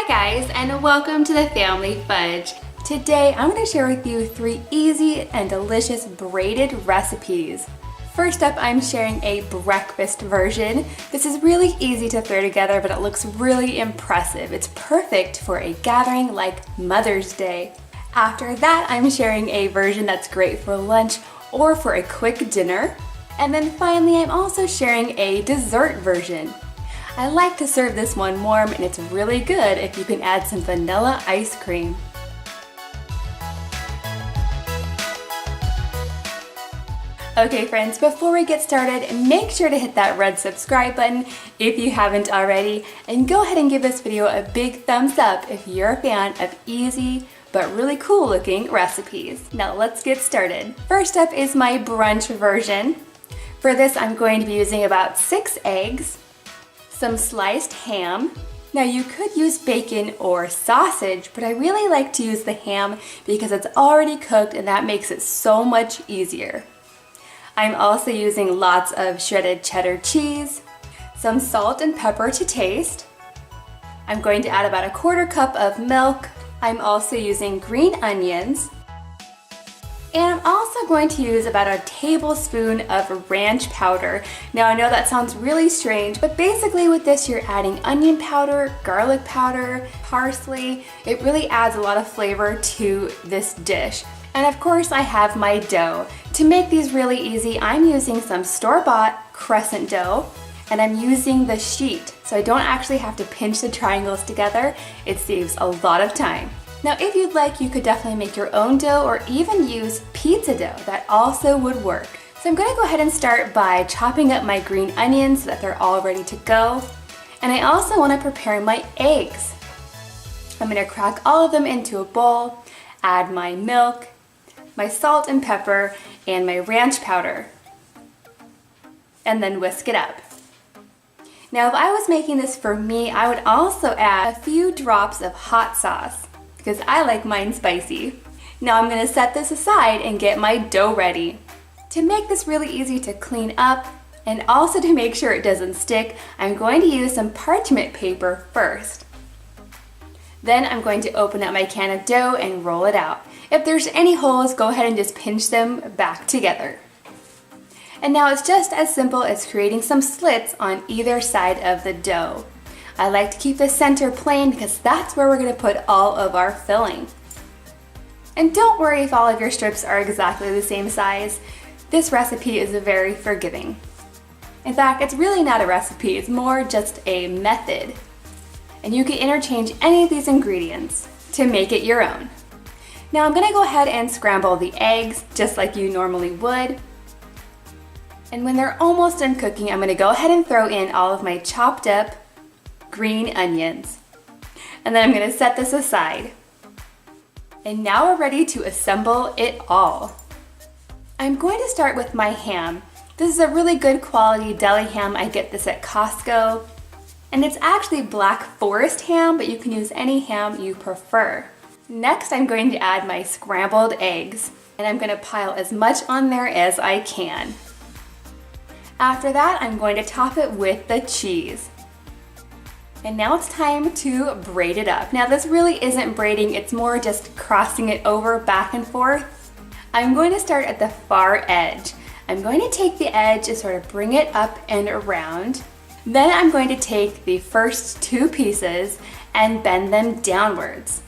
Hi guys, and welcome to the Family Fudge. Today I'm going to share with you 3 easy and delicious braided recipes. First up, I'm sharing a breakfast version. This is really easy to throw together, but it looks really impressive. It's perfect for a gathering like Mother's Day. After that, I'm sharing a version that's great for lunch or for a quick dinner. And then finally, I'm also sharing a dessert version. I like to serve this one warm, and it's really good if you can add some vanilla ice cream. Okay friends, before we get started, make sure to hit that red subscribe button if you haven't already, and go ahead and give this video a big thumbs up if you're a fan of easy but really cool looking recipes. Now let's get started. First up is my brunch version. For this, I'm going to be using about 6 eggs, some sliced ham. Now you could use bacon or sausage, but I really like to use the ham because it's already cooked and that makes it so much easier. I'm also using lots of shredded cheddar cheese, some salt and pepper to taste. I'm going to add about a 1/4 cup of milk. I'm also using green onions. And I'm also going to use about a tablespoon of ranch powder. Now I know that sounds really strange, but basically with this you're adding onion powder, garlic powder, parsley. It really adds a lot of flavor to this dish. And of course I have my dough. To make these really easy, I'm using some store-bought crescent dough, and I'm using the sheet, so I don't actually have to pinch the triangles together. It saves a lot of time. Now if you'd like, you could definitely make your own dough or even use pizza dough. That also would work. So I'm going to go ahead and start by chopping up my green onions so that they're all ready to go. And I also want to prepare my eggs. I'm going to crack all of them into a bowl, add my milk, my salt and pepper, and my ranch powder, and then whisk it up. Now if I was making this for me, I would also add a few drops of hot sauce, because I like mine spicy. Now I'm going to set this aside and get my dough ready. To make this really easy to clean up and also to make sure it doesn't stick, I'm going to use some parchment paper first. Then I'm going to open up my can of dough and roll it out. If there's any holes, go ahead and just pinch them back together. And now it's just as simple as creating some slits on either side of the dough. I like to keep the center plain because that's where we're going to put all of our filling. And don't worry if all of your strips are exactly the same size. This recipe is very forgiving. In fact, it's really not a recipe, it's more just a method. And you can interchange any of these ingredients to make it your own. Now I'm going to go ahead and scramble the eggs just like you normally would. And when they're almost done cooking, I'm going to go ahead and throw in all of my chopped up green onions. And then I'm going to set this aside. And now we're ready to assemble it all. I'm going to start with my ham. This is a really good quality deli ham. I get this at Costco. And it's actually Black Forest ham, but you can use any ham you prefer. Next, I'm going to add my scrambled eggs. And I'm going to pile as much on there as I can. After that, I'm going to top it with the cheese. And now it's time to braid it up. Now this really isn't braiding, it's more just crossing it over back and forth. I'm going to start at the far edge. I'm going to take the edge and sort of bring it up and around. Then I'm going to take the first 2 pieces and bend them downwards.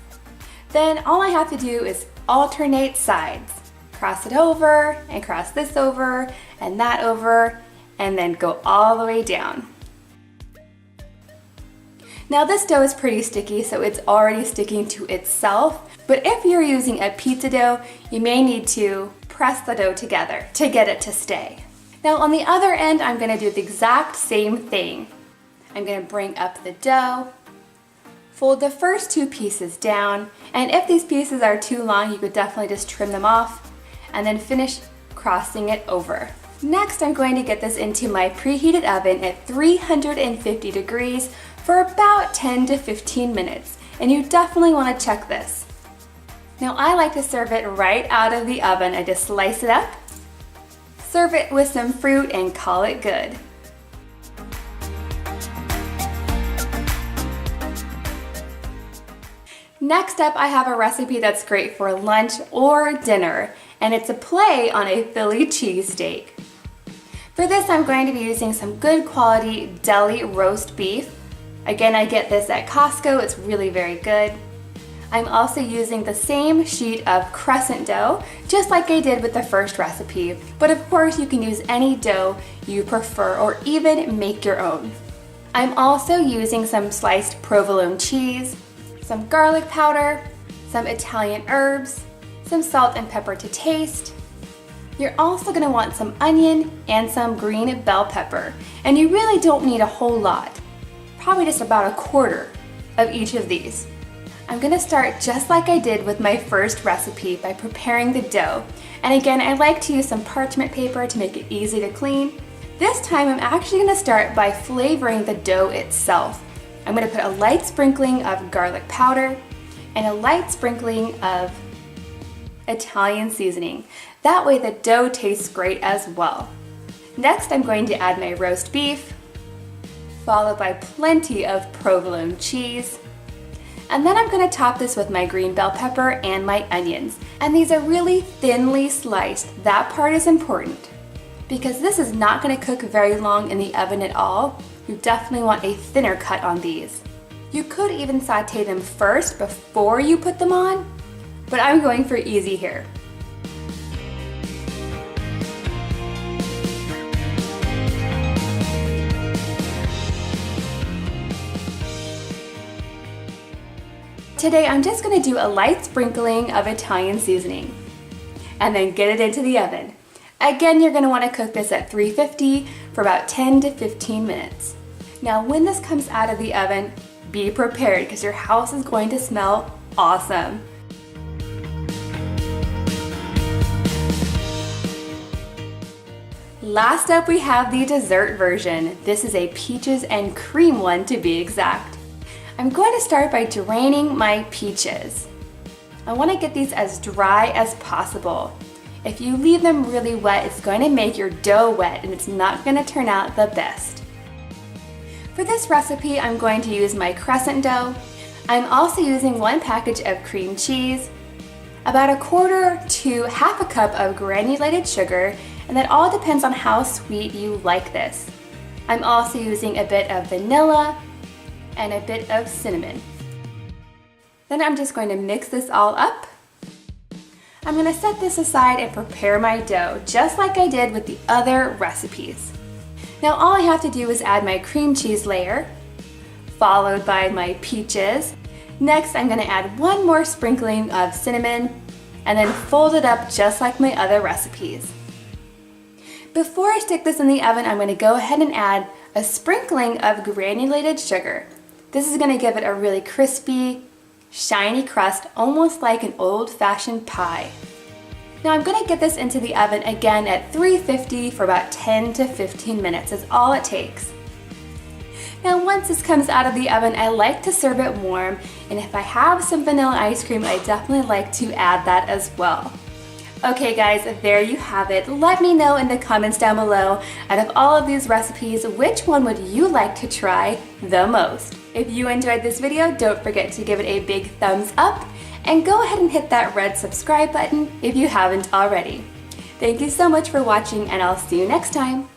Then all I have to do is alternate sides. Cross it over and cross this over and that over, and then go all the way down. Now this dough is pretty sticky, so it's already sticking to itself, but if you're using a pizza dough, you may need to press the dough together to get it to stay. Now on the other end, I'm going to do the exact same thing. I'm going to bring up the dough, fold the first 2 pieces down, and if these pieces are too long, you could definitely just trim them off, and then finish crossing it over. Next, I'm going to get this into my preheated oven at 350 degrees for about 10 to 15 minutes, and you definitely want to check this. Now I like to serve it right out of the oven. I just slice it up, serve it with some fruit, and call it good. Next up, I have a recipe that's great for lunch or dinner, and it's a play on a Philly cheesesteak. For this, I'm going to be using some good quality deli roast beef. Again, I get this at Costco, it's really very good. I'm also using the same sheet of crescent dough, just like I did with the first recipe, but of course you can use any dough you prefer or even make your own. I'm also using some sliced provolone cheese, some garlic powder, some Italian herbs, some salt and pepper to taste. You're also going to want some onion and some green bell pepper, and you really don't need a whole lot, probably just about a quarter of each of these. I'm going to start just like I did with my first recipe by preparing the dough. And again, I like to use some parchment paper to make it easy to clean. This time I'm actually going to start by flavoring the dough itself. I'm going to put a light sprinkling of garlic powder and a light sprinkling of Italian seasoning. That way the dough tastes great as well. Next, I'm going to add my roast beef, followed by plenty of provolone cheese. And then I'm going to top this with my green bell pepper and my onions. And these are really thinly sliced. That part is important because this is not going to cook very long in the oven at all. You definitely want a thinner cut on these. You could even saute them first before you put them on, but I'm going for easy here. Today I'm just going to do a light sprinkling of Italian seasoning and then get it into the oven. Again, you're going to want to cook this at 350 for about 10 to 15 minutes. Now when this comes out of the oven, be prepared because your house is going to smell awesome. Last up, we have the dessert version. This is a peaches and cream one to be exact. I'm going to start by draining my peaches. I want to get these as dry as possible. If you leave them really wet, it's going to make your dough wet and it's not going to turn out the best. For this recipe, I'm going to use my crescent dough. I'm also using 1 package of cream cheese, about 1/4 to 1/2 cup of granulated sugar, and that all depends on how sweet you like this. I'm also using a bit of vanilla and a bit of cinnamon. Then I'm just going to mix this all up. I'm going to set this aside and prepare my dough just like I did with the other recipes. Now all I have to do is add my cream cheese layer, followed by my peaches. Next I'm going to add 1 more sprinkling of cinnamon and then fold it up just like my other recipes. Before I stick this in the oven, I'm going to go ahead and add a sprinkling of granulated sugar. This is going to give it a really crispy, shiny crust, almost like an old-fashioned pie. Now I'm going to get this into the oven again at 350 for about 10 to 15 minutes is all it takes. Now once this comes out of the oven, I like to serve it warm, and if I have some vanilla ice cream, I definitely like to add that as well. Okay guys, there you have it. Let me know in the comments down below, out of all of these recipes, which one would you like to try the most? If you enjoyed this video, don't forget to give it a big thumbs up and go ahead and hit that red subscribe button if you haven't already. Thank you so much for watching, and I'll see you next time.